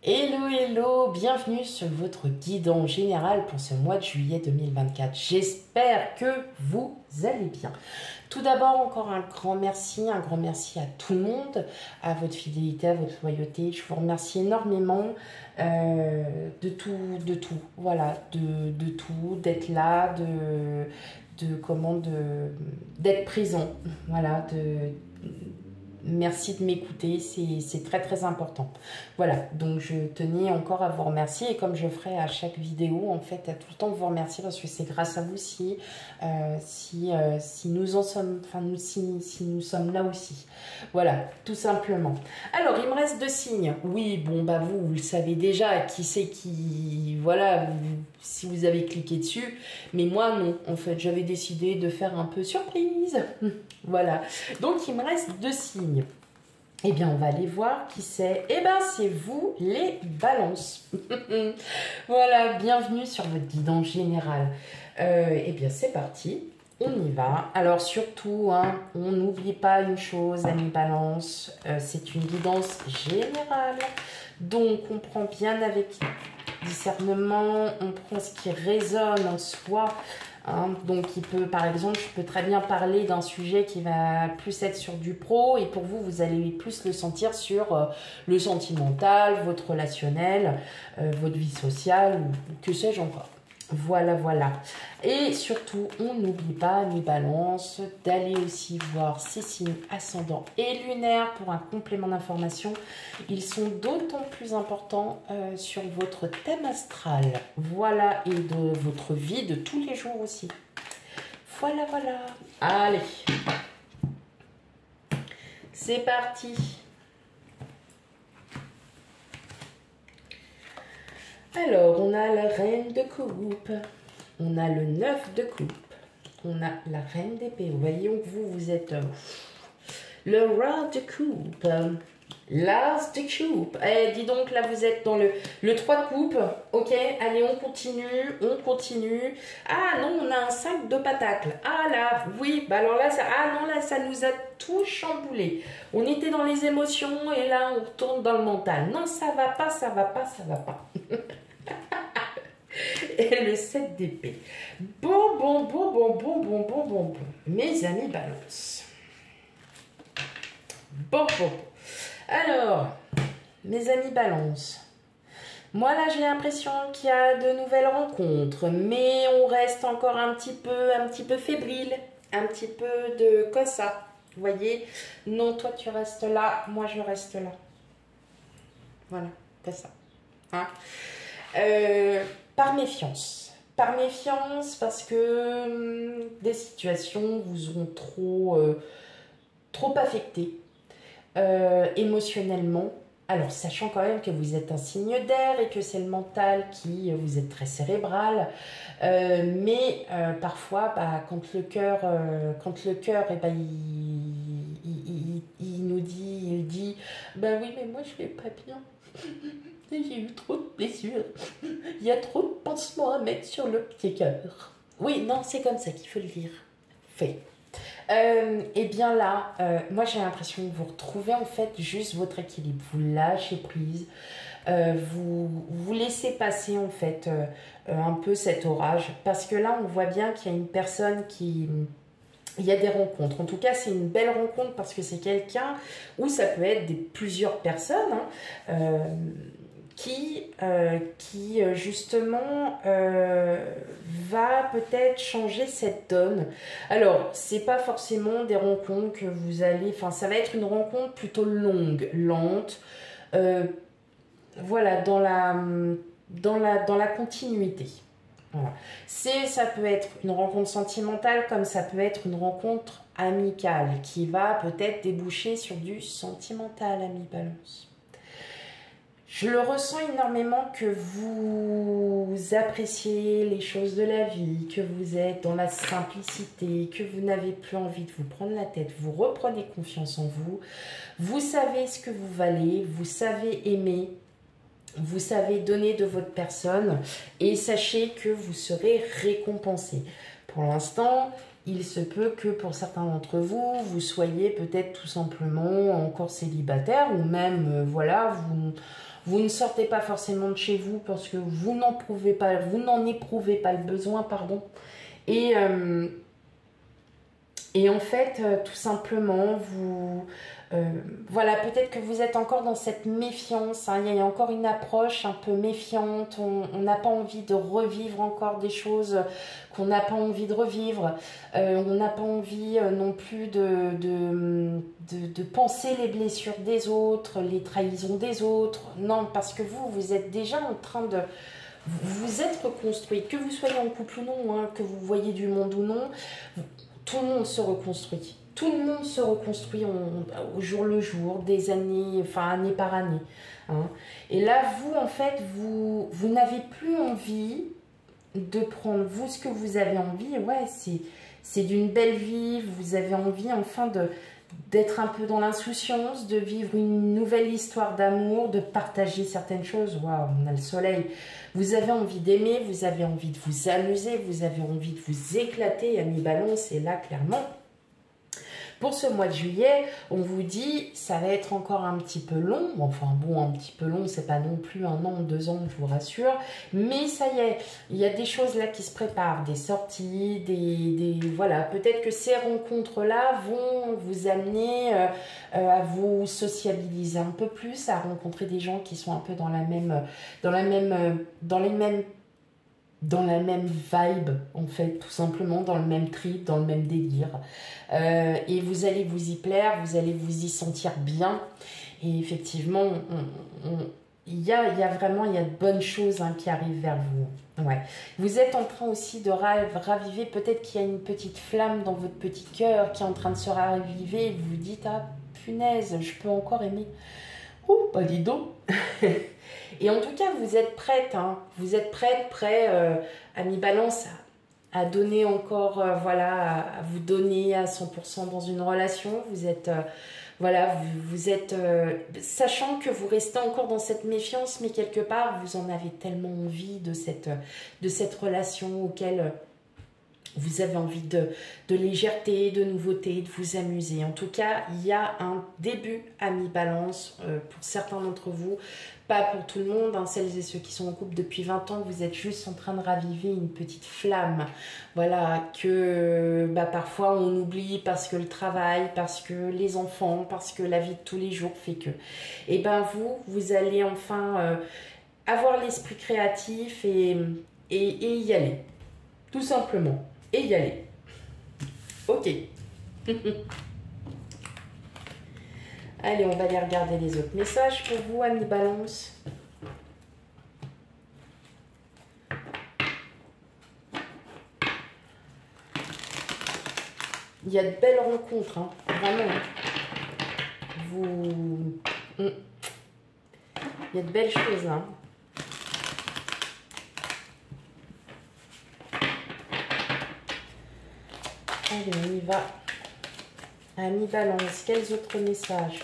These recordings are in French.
Hello, hello, bienvenue sur votre guide en général pour ce mois de juillet 2024. J'espère que vous allez bien. Tout d'abord, encore un grand merci à tout le monde, à votre fidélité, à votre loyauté. Je vous remercie énormément de tout, voilà, de tout, d'être là, d'être présent, voilà, merci de m'écouter, c'est très très important. Voilà, donc je tenais encore à vous remercier et comme je ferai à chaque vidéo, en fait, à tout le temps vous remercier parce que c'est grâce à vous si nous en sommes, enfin si nous sommes là aussi. Voilà, tout simplement. Alors, il me reste 2 signes. Oui, bon, bah vous le savez déjà, qui c'est qui, voilà, si vous avez cliqué dessus, mais moi non, en fait, j'avais décidé de faire un peu surprise. Voilà, donc il me reste 2 signes. Eh bien, on va aller voir qui c'est. Eh bien, c'est vous, les balances. Voilà, bienvenue sur votre guide en général. Eh bien, c'est parti. On y va. Alors, surtout, hein, on n'oublie pas une chose, amis balance. C'est une guidance générale. Donc, on prend bien avec discernement. On prend ce qui résonne en soi. Hein, donc, par exemple, je peux très bien parler d'un sujet qui va plus être sur du pro et pour vous, vous allez plus le sentir sur le sentimental, votre relationnel, votre vie sociale ou que sais-je encore. Voilà, voilà. Et surtout, on n'oublie pas, mes balances, d'aller aussi voir ces signes ascendants et lunaires pour un complément d'information. Ils sont d'autant plus importants sur votre thème astral. Voilà, et de votre vie de tous les jours aussi. Voilà, voilà. Allez. C'est parti. Alors, on a la reine de coupe, on a le 9 de coupe, on a la reine d'épée. Voyons que vous êtes le roi de coupe, l'as de coupe. Eh, dis donc, là, vous êtes dans le 3 de coupe. Ok, allez, on continue. Ah non, on a un 5 de pentacle. Ah là, oui, bah alors là, ça nous a tout chamboulé. On était dans les émotions et là, on retourne dans le mental. Non, ça va pas. Et le 7 d'épée. Bon. Mes amis balance. Bon. Alors, mes amis balance. Moi là, j'ai l'impression qu'il y a de nouvelles rencontres, mais on reste encore un petit peu fébrile, un petit peu de ça. Vous voyez? Non, toi tu restes là, moi je reste là. Voilà, c'est ça. Hein? Par méfiance. Par méfiance parce que des situations vous ont trop affecté émotionnellement. Alors, sachant quand même que vous êtes un signe d'air et que c'est le mental qui, vous êtes très cérébral, mais parfois, bah, quand le cœur, eh ben, il dit, bah oui, mais moi je vais pas bien. J'ai eu trop de blessures. Il y a trop de pansements à mettre sur le petit cœur. Oui, non, c'est comme ça qu'il faut le dire. Fait. Et bien là, moi j'ai l'impression que vous retrouvez en fait juste votre équilibre. Vous lâchez prise. Vous laissez passer en fait un peu cet orage. Parce que là, on voit bien qu'il y a une personne qui... Il y a des rencontres. En tout cas, c'est une belle rencontre parce que c'est quelqu'un, ou ça peut être plusieurs personnes, hein, qui justement va peut-être changer cette donne. Alors, c'est pas forcément des rencontres que vous allez... Enfin, ça va être une rencontre plutôt longue, lente. Voilà, dans la continuité. Voilà. Ça peut être une rencontre sentimentale comme ça peut être une rencontre amicale qui va peut-être déboucher sur du sentimental, ami balance. Je le ressens énormément que vous appréciez les choses de la vie, que vous êtes dans la simplicité, que vous n'avez plus envie de vous prendre la tête, vous reprenez confiance en vous, vous savez ce que vous valez, vous savez aimer, vous savez donner de votre personne et sachez que vous serez récompensé. Pour l'instant, il se peut que pour certains d'entre vous, vous soyez peut-être tout simplement encore célibataire ou même, voilà, vous ne sortez pas forcément de chez vous parce que vous n'en éprouvez pas le besoin, pardon. Et, et en fait, tout simplement, voilà, peut-être que vous êtes encore dans cette méfiance, hein. Il y a encore une approche un peu méfiante. On n'a pas envie de revivre encore des choses qu'on n'a pas envie de revivre. On n'a pas envie non plus de penser les blessures des autres, les trahisons des autres. Non, parce que vous êtes déjà en train de vous êtes reconstruit, que vous soyez en couple ou non, hein, que vous voyez du monde ou non, tout le monde se reconstruit. Tout le monde se reconstruit au jour le jour, des années, enfin année par année. Hein. Et là, vous, en fait, vous n'avez plus envie de prendre, vous, ce que vous avez envie. Ouais, c'est d'une belle vie. Vous avez envie, enfin, d'être un peu dans l'insouciance, de vivre une nouvelle histoire d'amour, de partager certaines choses. Waouh, on a le soleil. Vous avez envie d'aimer, vous avez envie de vous amuser, vous avez envie de vous éclater. Ami Balance, et là, clairement, pour ce mois de juillet, on vous dit, ça va être encore un petit peu long. Enfin bon, un petit peu long, c'est pas non plus 1 an, 2 ans, je vous rassure. Mais ça y est, il y a des choses là qui se préparent, des sorties, voilà. Peut-être que ces rencontres-là vont vous amener à vous sociabiliser un peu plus, à rencontrer des gens qui sont un peu dans la même vibe, en fait, tout simplement, dans le même trip, dans le même délire. Et vous allez vous y plaire, vous allez vous y sentir bien. Et effectivement, il y a de bonnes choses, hein, qui arrivent vers vous. Ouais. Vous êtes en train aussi de raviver, peut-être qu'il y a une petite flamme dans votre petit cœur qui est en train de se raviver. Et vous vous dites, ah, punaise, je peux encore aimer. Oh, bah dis donc. Et en tout cas, vous êtes prête, hein. Vous êtes prêt, ami Balance, à donner encore, voilà, à vous donner à 100% dans une relation. Vous êtes, voilà, vous êtes, sachant que vous restez encore dans cette méfiance, mais quelque part, vous en avez tellement envie de cette relation auquel vous avez envie de légèreté, de nouveauté, de vous amuser. En tout cas, il y a un début, ami Balance, pour certains d'entre vous, pas pour tout le monde, hein, celles et ceux qui sont en couple depuis 20 ans, vous êtes juste en train de raviver une petite flamme. Voilà, que parfois on oublie parce que le travail, parce que les enfants, parce que la vie de tous les jours fait que. Et ben vous allez enfin avoir l'esprit créatif et y aller. Tout simplement. Et y aller. Ok. Allez, on va aller regarder les autres messages pour vous, amis Balance. Il y a de belles rencontres, hein. Vraiment. Il y a de belles choses, hein. Allez, on y va. Ami Balance, quels autres messages?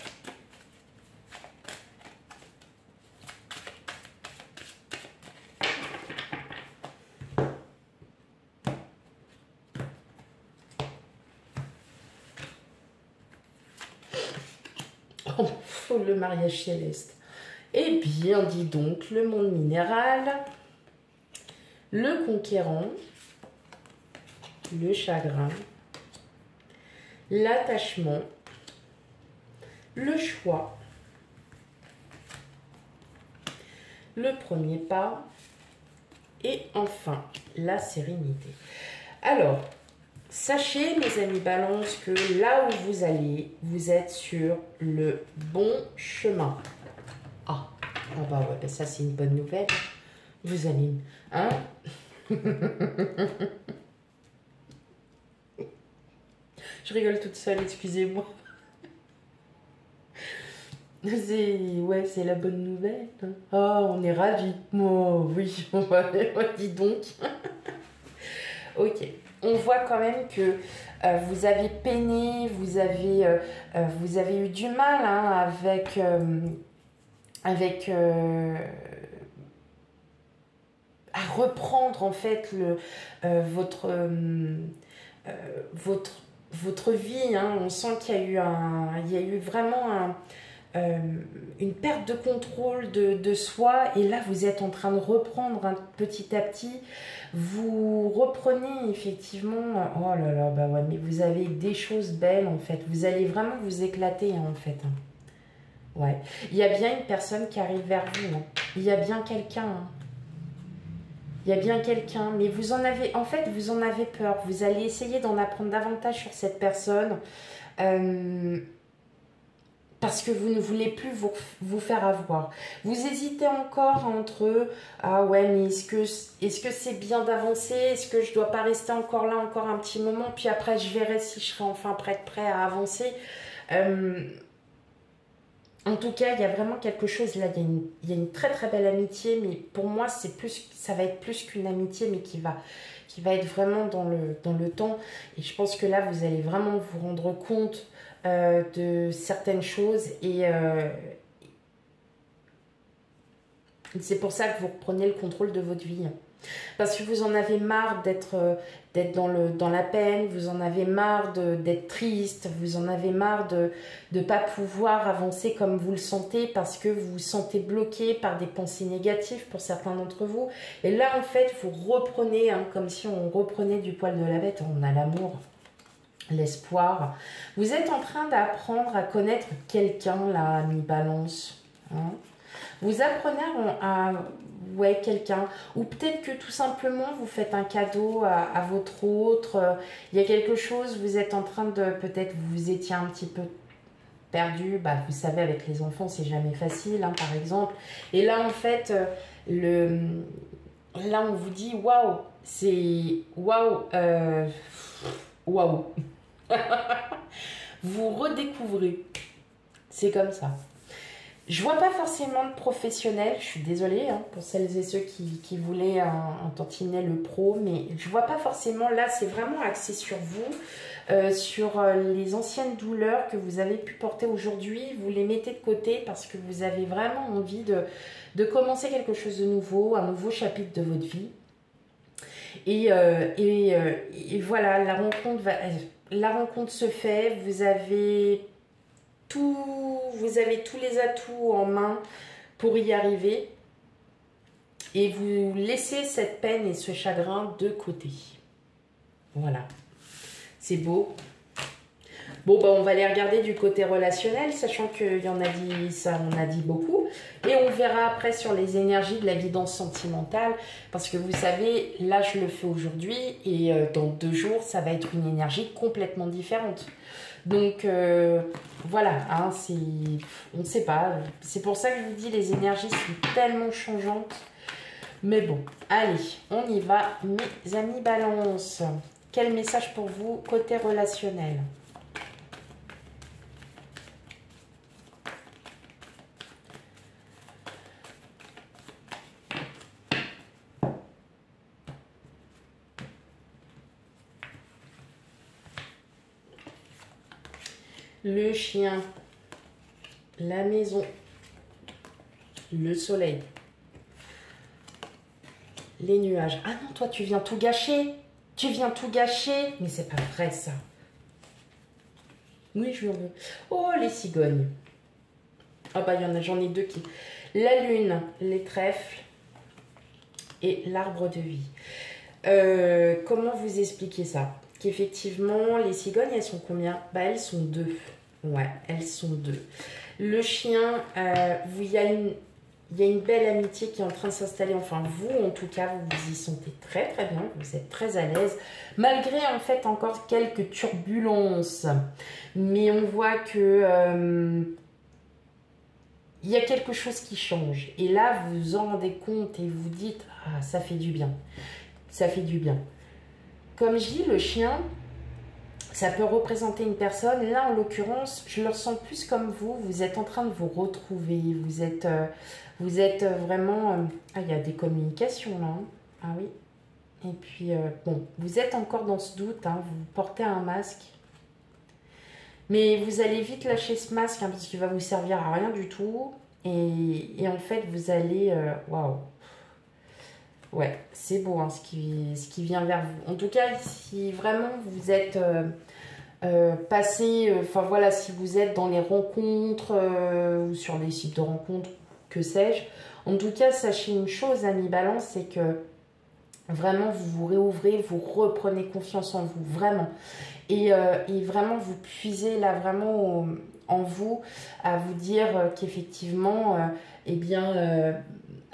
Oh, le mariage céleste. Eh bien, dis donc, le monde minéral, le conquérant, le chagrin, l'attachement, le choix, le premier pas et enfin la sérénité. Alors, sachez, mes amis Balance, que là où vous allez, vous êtes sur le bon chemin. Ah, bah ouais, ça c'est une bonne nouvelle. Vous allez, hein? Je rigole toute seule, excusez-moi. C'est la bonne nouvelle. Oh, on est ravis. Oh, oui, dis donc. Ok, on voit quand même que vous avez peiné, vous avez eu du mal, hein, à reprendre en fait votre vie, hein, on sent qu'il y a eu vraiment une perte de contrôle de soi, et là vous êtes en train de reprendre petit à petit, vous reprenez effectivement, oh là là, bah ouais, mais vous avez des choses belles en fait, vous allez vraiment vous éclater hein, en fait. Ouais, il y a bien une personne qui arrive vers vous, hein. Il y a bien quelqu'un, hein. Il y a bien quelqu'un, mais vous en avez, en fait, vous en avez peur. Vous allez essayer d'en apprendre davantage sur cette personne parce que vous ne voulez plus vous faire avoir. Vous hésitez encore entre ah ouais, mais est-ce que c'est bien d'avancer? Est-ce que je dois pas rester encore là encore un petit moment? Puis après, je verrai si je serai enfin prêt à avancer. En tout cas, il y a vraiment quelque chose là. Il y a une très très belle amitié, mais pour moi, ça va être plus qu'une amitié, mais qui va être vraiment dans le temps. Et je pense que là, vous allez vraiment vous rendre compte de certaines choses. Et c'est pour ça que vous reprenez le contrôle de votre vie. Parce que vous en avez marre d'être dans la peine, vous en avez marre d'être triste, vous en avez marre de ne pas pouvoir avancer comme vous le sentez parce que vous vous sentez bloqué par des pensées négatives pour certains d'entre vous. Et là, en fait, vous reprenez, hein, comme si on reprenait du poil de la bête, on a l'amour, l'espoir. Vous êtes en train d'apprendre à connaître quelqu'un, là, mi-balance, hein. Vous apprenez ouais, quelqu'un, ou peut-être que tout simplement vous faites un cadeau à votre autre. Il y a quelque chose, vous êtes en train de, peut-être vous étiez un petit peu perdu, bah, vous savez avec les enfants c'est jamais facile hein, par exemple, et là en fait là on vous dit waouh, c'est waouh, waouh. Vous redécouvrez, c'est comme ça. Je vois pas forcément de professionnel, je suis désolée hein, pour celles et ceux qui voulaient un tantinet le pro, mais je vois pas forcément, là c'est vraiment axé sur vous, sur les anciennes douleurs que vous avez pu porter aujourd'hui, vous les mettez de côté parce que vous avez vraiment envie de commencer quelque chose de nouveau, un nouveau chapitre de votre vie. Et voilà, la rencontre se fait, vous avez tous les atouts en main pour y arriver et vous laissez cette peine et ce chagrin de côté. Voilà, c'est beau. Bon, bah, on va aller regarder du côté relationnel, sachant qu'il y en a dit, ça on a dit beaucoup. Et on verra après sur les énergies de la guidance sentimentale, parce que vous savez, là je le fais aujourd'hui et dans 2 jours, ça va être une énergie complètement différente. Donc voilà, hein, on ne sait pas. C'est pour ça que je vous dis, les énergies sont tellement changeantes. Mais bon, allez, on y va, mes amis Balance. Quel message pour vous côté relationnel? Le chien, la maison, le soleil, les nuages. Ah non, toi, tu viens tout gâcher. Tu viens tout gâcher. Mais c'est pas vrai, ça. Oui, je lui en veux. Oh, les cigognes. Ah bah, j'en ai 2 qui... La lune, les trèfles et l'arbre de vie. Comment vous expliquer ça? Qu'effectivement, les cigognes, elles sont combien? Bah, elles sont 2. Ouais, elles sont 2. Le chien, il y a une belle amitié qui est en train de s'installer. Enfin, vous, en tout cas, vous vous y sentez très très bien. Vous êtes très à l'aise. Malgré, en fait, encore quelques turbulences. Mais on voit que... il y a quelque chose qui change. Et là, vous vous en rendez compte et vous dites, ah, ça fait du bien. Ça fait du bien. Comme je dis, le chien, ça peut représenter une personne. Là, en l'occurrence, je le ressens plus comme vous. Vous êtes en train de vous retrouver. Vous êtes vraiment... Ah, il y a des communications là. Hein. Ah oui. Et puis, bon, vous êtes encore dans ce doute. Hein. Vous portez un masque. Mais vous allez vite lâcher ce masque hein, parce qu'il va vous servir à rien du tout. Et en fait, vous allez... Waouh. Ouais, c'est beau hein, ce qui vient vers vous. En tout cas, si vraiment vous êtes passé, enfin voilà, si vous êtes dans les rencontres ou sur les sites de rencontres, que sais-je, en tout cas, sachez une chose, amis Balance, c'est que vraiment vous vous réouvrez, vous reprenez confiance en vous, vraiment. Et vraiment vous puisez là vraiment en vous à vous dire qu'effectivement, eh bien,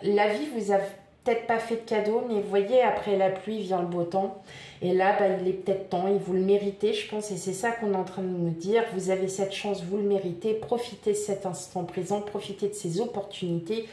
la vie vous a peut-être pas fait de cadeau, mais vous voyez, après la pluie vient le beau temps. Et là, bah, il est peut-être temps, et vous le méritez, je pense, et c'est ça qu'on est en train de nous dire. Vous avez cette chance, vous le méritez, profitez de cet instant présent, profitez de ces opportunités.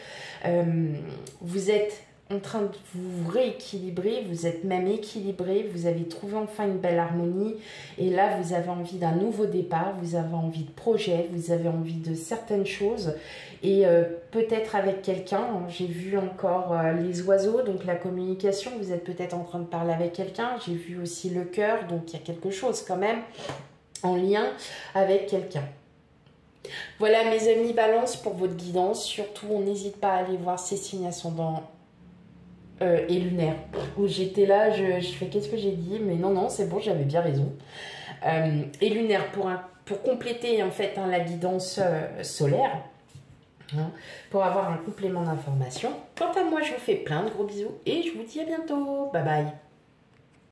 Vous êtes en train de vous rééquilibrer, vous êtes même équilibré, vous avez trouvé enfin une belle harmonie et là vous avez envie d'un nouveau départ, vous avez envie de projet, vous avez envie de certaines choses et peut-être avec quelqu'un, j'ai vu encore les oiseaux, donc la communication, vous êtes peut-être en train de parler avec quelqu'un, j'ai vu aussi le cœur, donc il y a quelque chose quand même en lien avec quelqu'un. Voilà mes amis Balance pour votre guidance, surtout on n'hésite pas à aller voir ces signes ascendants et lunaire. Où j'étais là, je fais qu'est-ce que j'ai dit, mais non, non, c'est bon, j'avais bien raison. Et lunaire pour compléter en fait hein, la guidance solaire, hein, pour avoir un complément d'information. Quant à moi, je vous fais plein de gros bisous et je vous dis à bientôt. Bye bye.